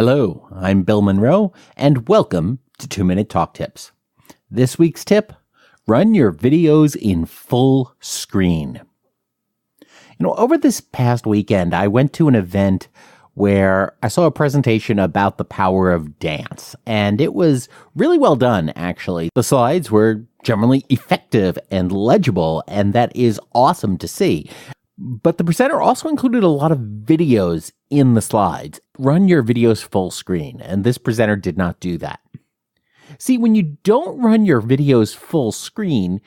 Hello, I'm Bill Monroe, and welcome to 2-Minute Talk Tips. This week's tip, run your videos in full screen. Over this past weekend, I went to an event where I saw a presentation about the power of dance, and it was really well done, actually. The slides were generally effective and legible, and that is awesome to see. But the presenter also included a lot of videos in the slides. Run your videos full screen, and this presenter did not do that. See, when you don't run your videos full screen,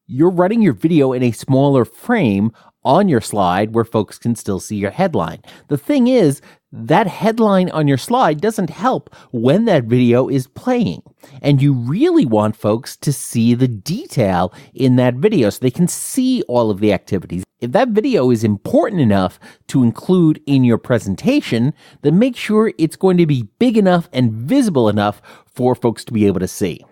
you're running your video in a smaller frame on your slide where folks can still see your headline. The thing is, that headline on your slide doesn't help when that video is playing. And you really want folks to see the detail in that video so they can see all of the activities. If that video is important enough to include in your presentation, then make sure it's going to be big enough and visible enough for folks to be able to see.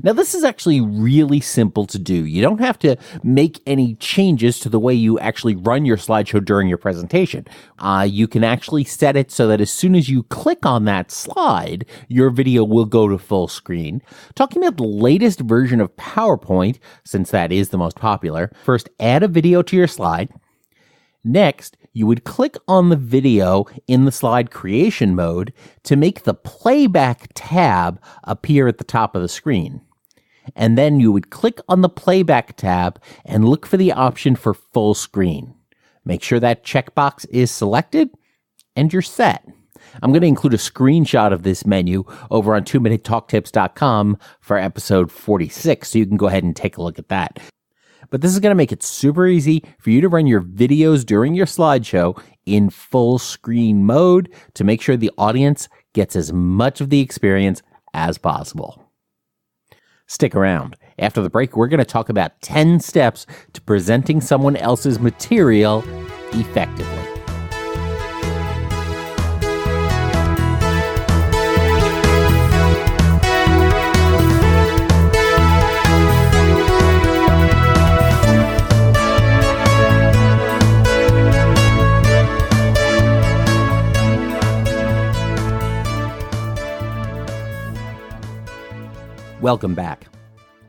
Now, this is actually really simple to do. You don't have to make any changes to the way you actually run your slideshow during your presentation. You can actually set it so that as soon as you click on that slide, your video will go to full screen. Talking about the latest version of PowerPoint, since that is the most popular, first add a video to your slide. Next, you would click on the video in the slide creation mode to make the Playback tab appear at the top of the screen. And then you would click on the Playback tab and look for the option for full screen. Make sure that checkbox is selected and you're set. I'm going to include a screenshot of this menu over on 2minutetalktips.com for episode 46, so you can go ahead and take a look at that. But this is going to make it super easy for you to run your videos during your slideshow in full screen mode to make sure the audience gets as much of the experience as possible. Stick around. After the break, we're going to talk about 10 steps to presenting someone else's material effectively. Welcome back.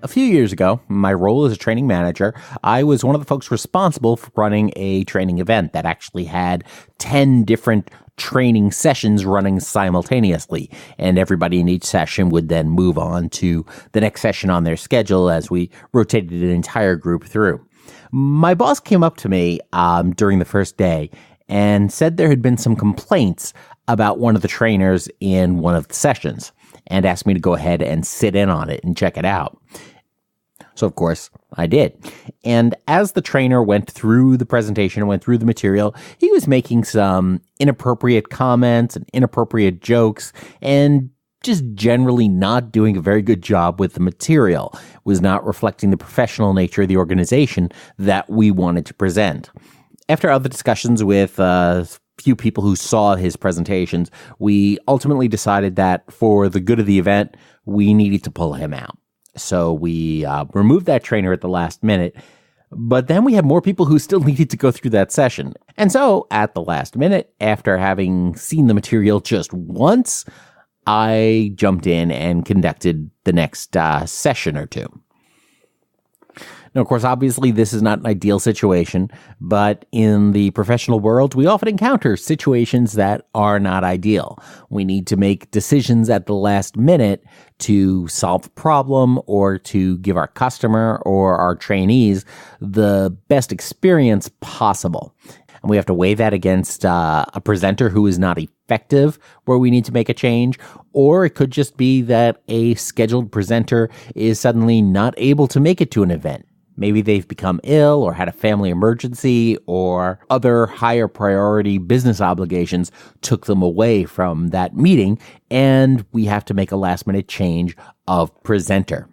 A few years ago, my role as a training manager, I was one of the folks responsible for running a training event that actually had 10 different training sessions running simultaneously, and everybody in each session would then move on to the next session on their schedule as we rotated an entire group through. My boss came up to me during the first day and said there had been some complaints about one of the trainers in one of the sessions, and asked me to go ahead and sit in on it and check it out. So, of course, I did. And as the trainer went through the presentation and went through the material, he was making some inappropriate comments and inappropriate jokes and just generally not doing a very good job with the material. Was not reflecting the professional nature of the organization that we wanted to present. After other discussions with few people who saw his presentations, we ultimately decided that for the good of the event, we needed to pull him out. So we removed that trainer at the last minute, but then we had more people who still needed to go through that session. And so at the last minute, after having seen the material just once, I jumped in and conducted the next session or two. Now, of course, obviously, this is not an ideal situation, but in the professional world, we often encounter situations that are not ideal. We need to make decisions at the last minute to solve a problem or to give our customer or our trainees the best experience possible. And we have to weigh that against a presenter who is not effective where we need to make a change, or it could just be that a scheduled presenter is suddenly not able to make it to an event. Maybe they've become ill or had a family emergency or other higher priority business obligations took them away from that meeting, and we have to make a last minute change of presenter.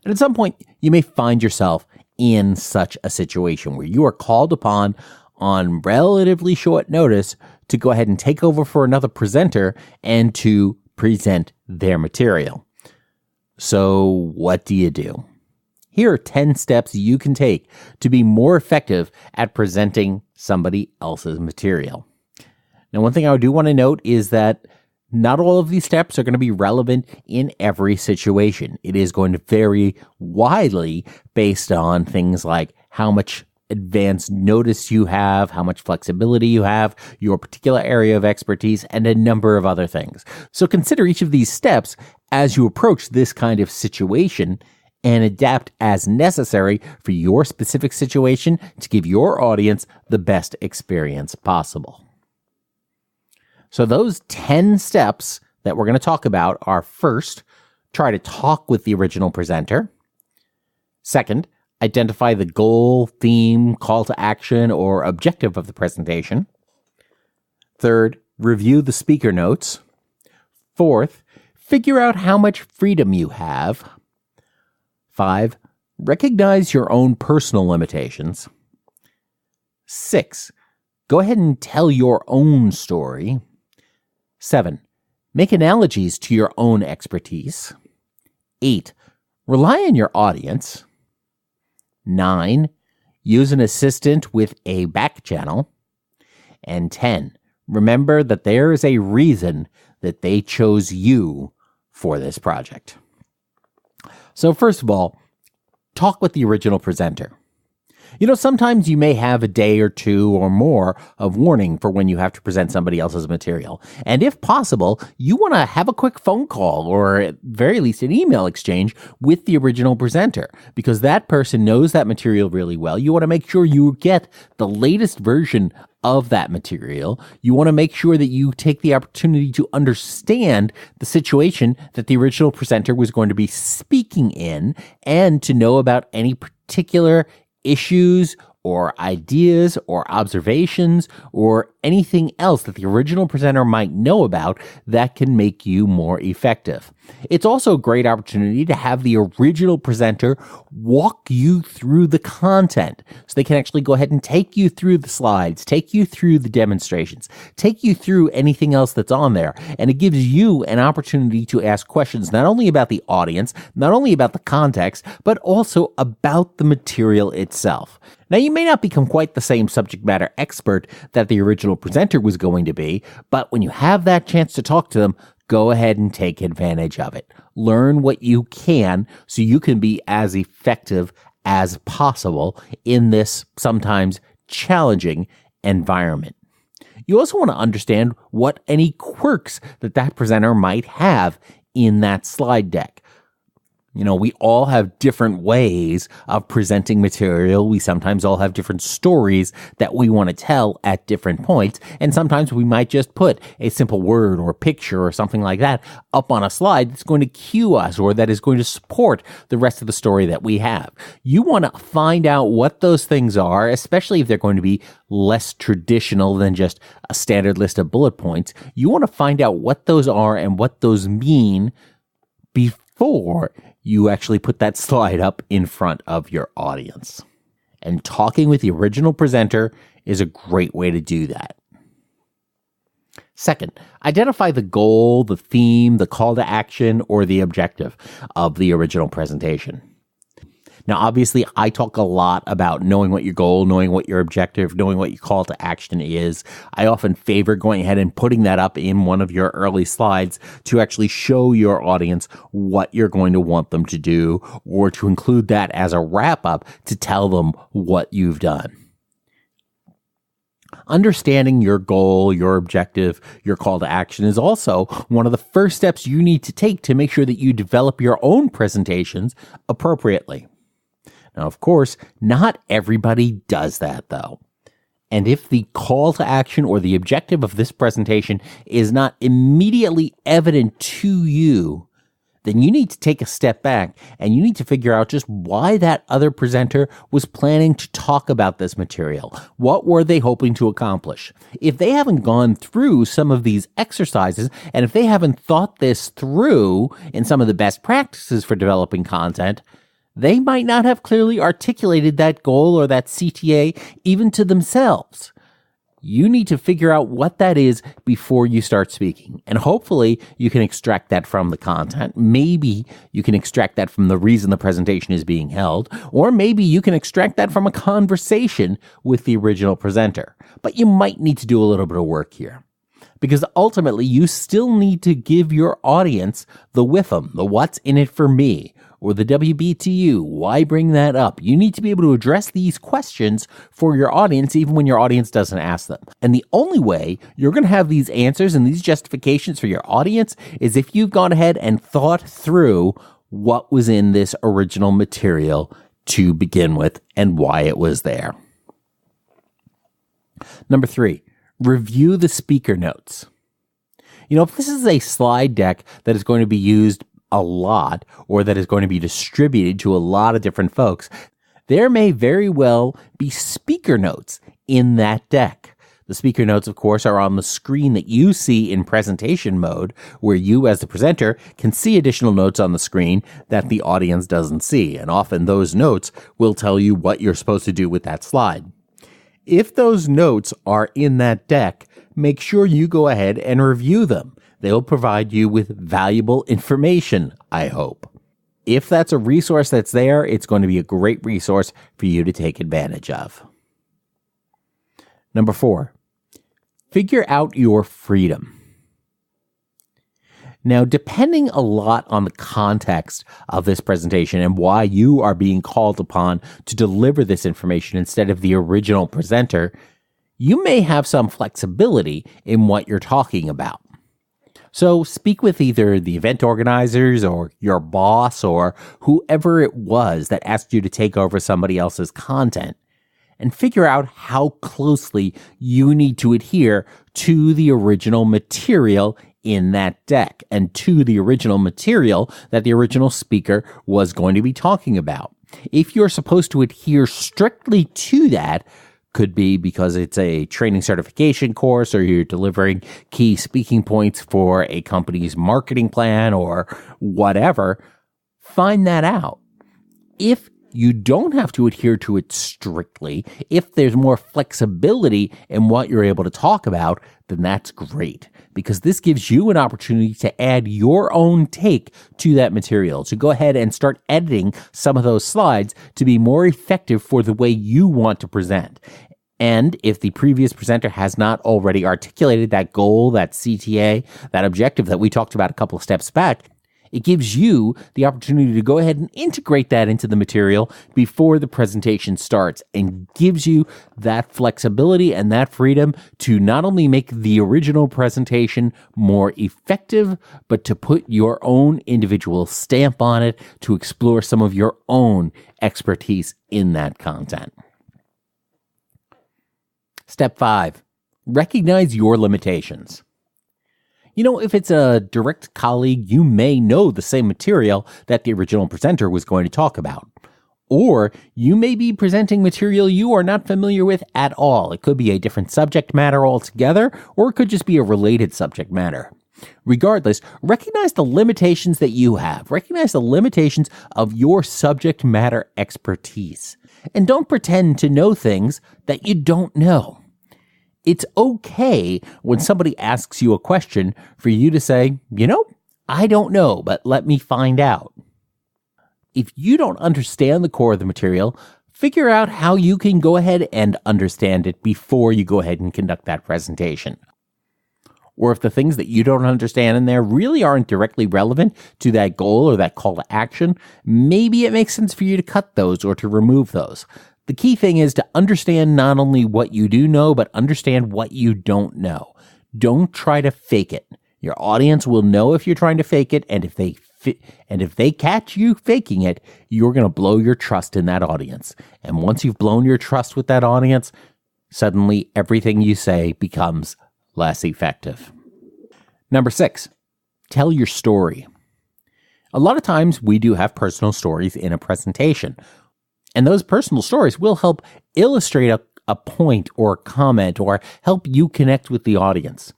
And at some point, you may find yourself in such a situation where you are called upon on relatively short notice to go ahead and take over for another presenter and to present their material. So what do you do? Here are 10 steps you can take to be more effective at presenting somebody else's material. Now, one thing I do want to note is that Not all of these steps are going to be relevant in every situation. It is going to vary widely based on things like how much advance notice you have, how much flexibility you have, your particular area of expertise, and a number of other things. So consider each of these steps as you approach this kind of situation and adapt as necessary for your specific situation to give your audience the best experience possible. So those 10 steps that we're going to talk about are: first, try to talk with the original presenter. Second, identify the goal, theme, call to action, or objective of the presentation. Third, review the speaker notes. Fourth, figure out how much freedom you have. 5, recognize your own personal limitations. 6, go ahead and tell your own story. 7, make analogies to your own expertise. 8, rely on your audience. 9, use an assistant with a back channel. And 10, remember that there is a reason that they chose you for this project. So first of all, talk with the original presenter. Sometimes you may have a day or two or more of warning for when you have to present somebody else's material. And if possible, you want to have a quick phone call or at very least an email exchange with the original presenter, because that person knows that material really well. You want to make sure you get the latest version of that material. You want to make sure that you take the opportunity to understand the situation that the original presenter was going to be speaking in, and to know about any particular issues or ideas or observations or anything else that the original presenter might know about that can make you more effective. It's also a great opportunity to have the original presenter walk you through the content, so they can actually go ahead and take you through the slides, take you through the demonstrations, take you through anything else that's on there. And it gives you an opportunity to ask questions not only about the audience, not only about the context, but also about the material itself. Now, you may not become quite the same subject matter expert that the original presenter was going to be, but when you have that chance to talk to them, go ahead and take advantage of it. Learn what you can so you can be as effective as possible in this sometimes challenging environment. You also want to understand what any quirks that presenter might have in that slide deck. We all have different ways of presenting material. We sometimes all have different stories that we want to tell at different points. And sometimes we might just put a simple word or picture or something like that up on a slide that's going to cue us, or that is going to support the rest of the story that we have. You want to find out what those things are, especially if they're going to be less traditional than just a standard list of bullet points. You want to find out what those are and what those mean before you actually put that slide up in front of your audience. And talking with the original presenter is a great way to do that. Second, identify the goal, the theme, the call to action, or the objective of the original presentation. Now, obviously, I talk a lot about knowing what your goal, knowing what your objective, knowing what your call to action is. I often favor going ahead and putting that up in one of your early slides to actually show your audience what you're going to want them to do, or to include that as a wrap-up to tell them what you've done. Understanding your goal, your objective, your call to action is also one of the first steps you need to take to make sure that you develop your own presentations appropriately. Now, of course, not everybody does that, though. And if the call to action or the objective of this presentation is not immediately evident to you, then you need to take a step back and you need to figure out just why that other presenter was planning to talk about this material. What were they hoping to accomplish? If they haven't gone through some of these exercises, and if they haven't thought this through in some of the best practices for developing content, they might not have clearly articulated that goal or that CTA even to themselves. You need to figure out what that is before you start speaking. And hopefully you can extract that from the content. Maybe you can extract that from the reason the presentation is being held, or maybe you can extract that from a conversation with the original presenter. But you might need to do a little bit of work here. because ultimately you still need to give your audience the WIFM, the what's in it for me, or the WBTU, why bring that up? You need to be able to address these questions for your audience even when your audience doesn't ask them. And the only way you're going to have these answers and these justifications for your audience is if you've gone ahead and thought through what was in this original material to begin with and why it was there. Number 3, review the speaker notes. If this is a slide deck that is going to be used a lot or that is going to be distributed to a lot of different folks, there may very well be speaker notes in that deck. The speaker notes, of course, are on the screen that you see in presentation mode, where you as the presenter can see additional notes on the screen that the audience doesn't see. And often those notes will tell you what you're supposed to do with that slide. If those notes are in that deck, make sure you go ahead and review them. They'll provide you with valuable information, I hope. If that's a resource that's there, it's going to be a great resource for you to take advantage of. Number 4, figure out your freedom. Now, depending a lot on the context of this presentation and why you are being called upon to deliver this information instead of the original presenter, you may have some flexibility in what you're talking about. So speak with either the event organizers or your boss or whoever it was that asked you to take over somebody else's content and figure out how closely you need to adhere to the original material in that deck and to the original material that the original speaker was going to be talking about. If you're supposed to adhere strictly to that, could be because it's a training certification course or you're delivering key speaking points for a company's marketing plan or whatever, find that out. If you don't have to adhere to it strictly, if there's more flexibility in what you're able to talk about, then that's great, because this gives you an opportunity to add your own take to that material, to go ahead and start editing some of those slides to be more effective for the way you want to present. And if the previous presenter has not already articulated that goal, that CTA, that objective that we talked about a couple of steps back, it gives you the opportunity to go ahead and integrate that into the material before the presentation starts and gives you that flexibility and that freedom to not only make the original presentation more effective, but to put your own individual stamp on it to explore some of your own expertise in that content. Step 5, recognize your limitations. If it's a direct colleague, you may know the same material that the original presenter was going to talk about. Or you may be presenting material you are not familiar with at all. It could be a different subject matter altogether, or it could just be a related subject matter. Regardless, recognize the limitations that you have. Recognize the limitations of your subject matter expertise. And don't pretend to know things that you don't know. It's okay when somebody asks you a question for you to say, I don't know, but let me find out. If you don't understand the core of the material, figure out how you can go ahead and understand it before you go ahead and conduct that presentation. Or if the things that you don't understand in there really aren't directly relevant to that goal or that call to action, maybe it makes sense for you to cut those or to remove those. The key thing is to understand not only what you do know, but understand what you don't know. Don't try to fake it. Your audience will know if you're trying to fake it, and if they catch you faking it, you're going to blow your trust in that audience. And once you've blown your trust with that audience, suddenly everything you say becomes less effective. Number 6, tell your story. A lot of times we do have personal stories in a presentation. And those personal stories will help illustrate a point or a comment or help you connect with the audience.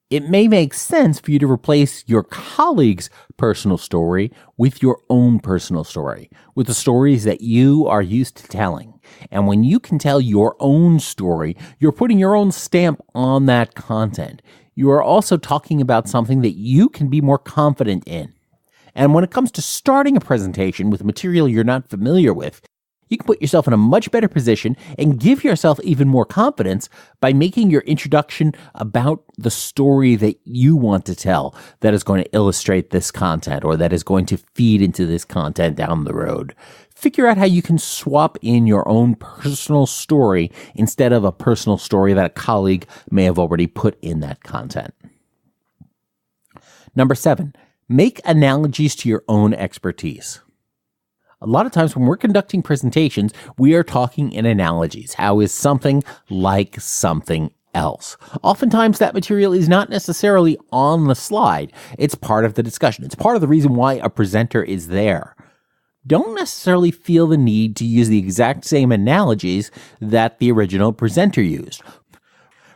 It may make sense for you to replace your colleague's personal story with your own personal story, with the stories that you are used to telling. And when you can tell your own story, you're putting your own stamp on that content. You are also talking about something that you can be more confident in. And when it comes to starting a presentation with material you're not familiar with, You can put yourself in a much better position and give yourself even more confidence by making your introduction about the story that you want to tell that is going to illustrate this content or that is going to feed into this content down the road. Figure out how you can swap in your own personal story instead of a personal story that a colleague may have already put in that content. Number 7, make analogies to your own expertise. A lot of times when we're conducting presentations, we are talking in analogies. How is something like something else? Oftentimes that material is not necessarily on the slide. It's part of the discussion. It's part of the reason why a presenter is there. Don't necessarily feel the need to use the exact same analogies that the original presenter used.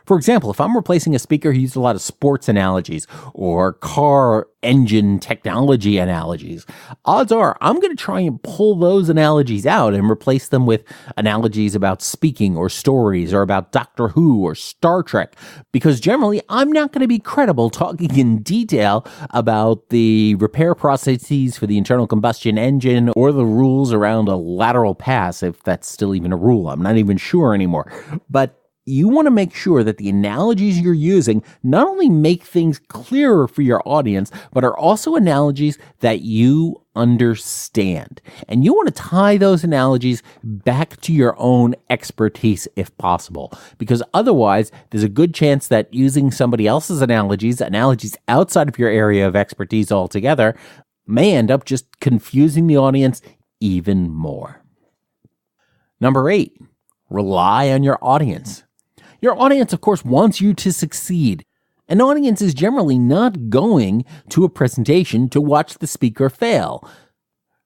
For example, if I'm replacing a speaker who used a lot of sports analogies or car engine technology analogies, odds are I'm going to try and pull those analogies out and replace them with analogies about speaking or stories or about Doctor Who or Star Trek, because generally I'm not going to be credible talking in detail about the repair processes for the internal combustion engine or the rules around a lateral pass, if that's still even a rule. I'm not even sure anymore. But you want to make sure that the analogies you're using not only make things clearer for your audience, but are also analogies that you understand. And you want to tie those analogies back to your own expertise if possible, because otherwise there's a good chance that using somebody else's analogies outside of your area of expertise altogether, may end up just confusing the audience even more. Number 8, rely on your audience. Your audience, of course, wants you to succeed. An audience is generally not going to a presentation to watch the speaker fail.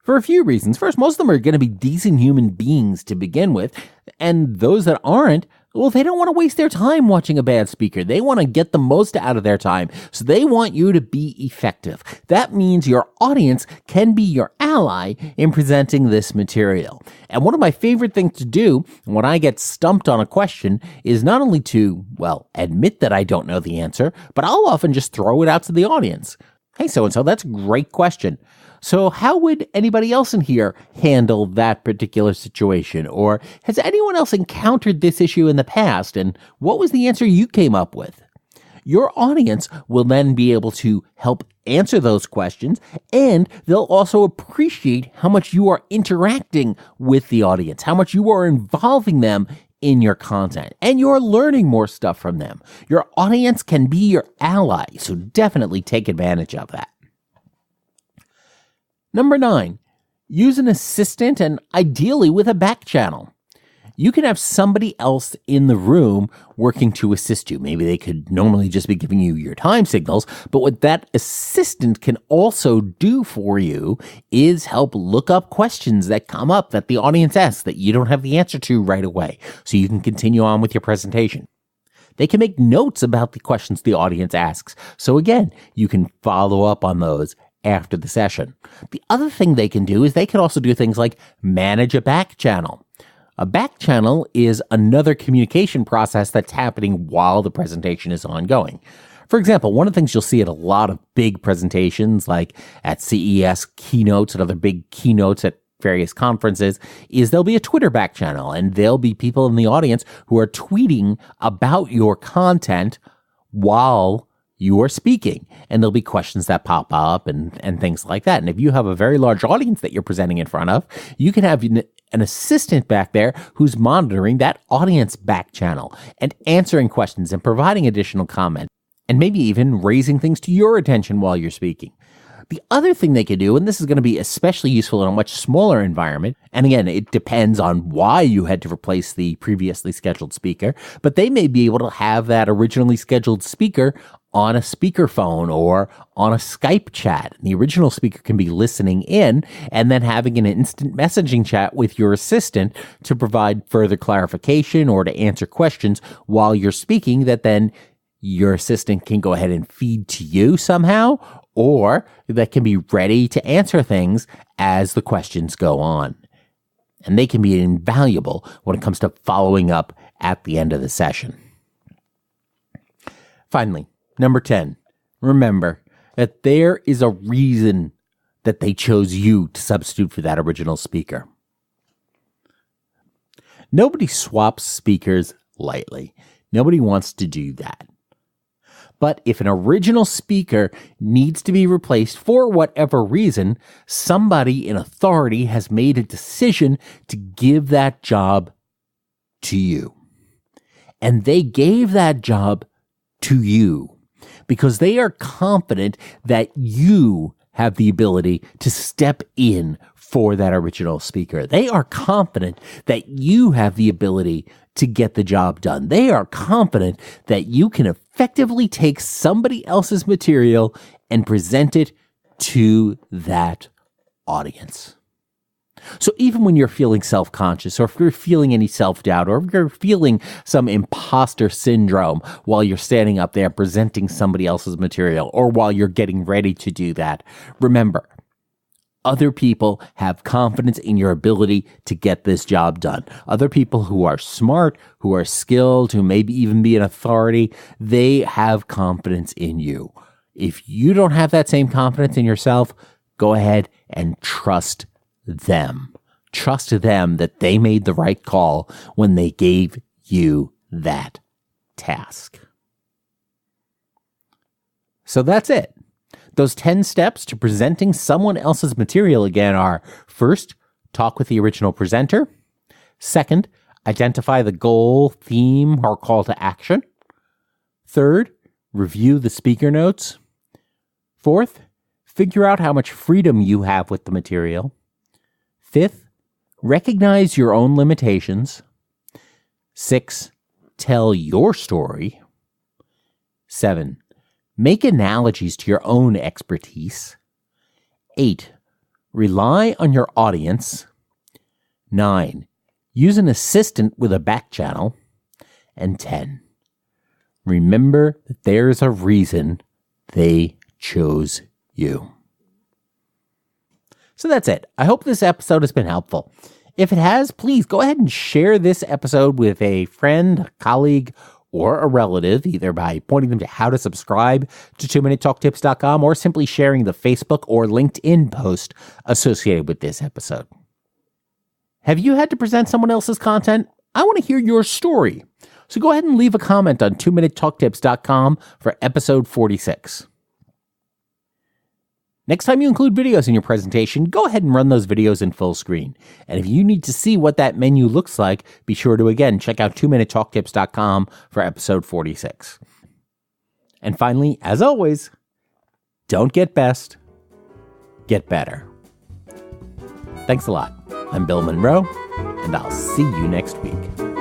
For a few reasons. First, most of them are going to be decent human beings to begin with, and those that aren't, well, they don't want to waste their time watching a bad speaker. They want to get the most out of their time, so they want you to be effective. That means your audience can be your ally in presenting this material. And one of my favorite things to do when I get stumped on a question is not only to, admit that I don't know the answer, but I'll often just throw it out to the audience. Hey, so-and-so, that's a great question. So how would anybody else in here handle that particular situation? Or has anyone else encountered this issue in the past? And what was the answer you came up with? Your audience will then be able to help answer those questions, and they'll also appreciate how much you are interacting with the audience, how much you are involving them in your content, and you're learning more stuff from them. Your audience can be your ally, so definitely take advantage of that. Number 9, use an assistant and ideally with a back channel. You can have somebody else in the room working to assist you. Maybe they could normally just be giving you your time signals, but what that assistant can also do for you is help look up questions that come up that the audience asks that you don't have the answer to right away, so you can continue on with your presentation. They can make notes about the questions the audience asks, so again, you can follow up on those after the session. The other thing they can do is they can also do things like manage a back channel. A back channel is another communication process that's happening while the presentation is ongoing. For example, one of the things you'll see at a lot of big presentations, like at CES keynotes and other big keynotes at various conferences, is there'll be a Twitter back channel, and there'll be people in the audience who are tweeting about your content while you are speaking, and there'll be questions that pop up and things like that. And if you have a very large audience that you're presenting in front of, you can have an assistant back there who's monitoring that audience back channel and answering questions and providing additional comment, and maybe even raising things to your attention while you're speaking. The other thing they could do, and this is going to be especially useful in a much smaller environment, and again, it depends on why you had to replace the previously scheduled speaker, but they may be able to have that originally scheduled speaker on a speakerphone or on a Skype chat. The original speaker can be listening in and then having an instant messaging chat with your assistant to provide further clarification or to answer questions while you're speaking that then your assistant can go ahead and feed to you somehow, or that can be ready to answer things as the questions go on. And they can be invaluable when it comes to following up at the end of the session. Finally, number 10, remember that there is a reason that they chose you to substitute for that original speaker. Nobody swaps speakers lightly. Nobody wants to do that. But if an original speaker needs to be replaced for whatever reason, somebody in authority has made a decision to give that job to you. And they gave that job to you because they are confident that you have the ability to step in for that original speaker. They are confident that you have the ability to get the job done. They are confident that you can effectively take somebody else's material and present it to that audience. So even when you're feeling self-conscious, or if you're feeling any self-doubt, or if you're feeling some imposter syndrome while you're standing up there presenting somebody else's material, or while you're getting ready to do that, remember, other people have confidence in your ability to get this job done. Other people who are smart, who are skilled, who maybe even be an authority, they have confidence in you. If you don't have that same confidence in yourself, go ahead and trust them. Trust them that they made the right call when they gave you that task. So that's it. Those 10 steps to presenting someone else's material again are: first, talk with the original presenter. Second, identify the goal, theme, or call to action. Third, review the speaker notes. Fourth, figure out how much freedom you have with the material. Fifth, recognize your own limitations. 6, tell your story. 7, make analogies to your own expertise. 8, rely on your audience. 9, use an assistant with a back channel. And 10, remember that there's a reason they chose you. So that's it. I hope this episode has been helpful. If it has, please go ahead and share this episode with a friend, a colleague, or a relative, either by pointing them to how to subscribe to 2minutetalktips.com or simply sharing the Facebook or LinkedIn post associated with this episode. Have you had to present someone else's content? I want to hear your story. So go ahead and leave a comment on 2minutetalktips.com for episode 46. Next time you include videos in your presentation, go ahead and run those videos in full screen. And if you need to see what that menu looks like, be sure to, again, check out 2minutetalktips.com for episode 46. And finally, as always, don't get best, get better. Thanks a lot. I'm Bill Monroe, and I'll see you next week.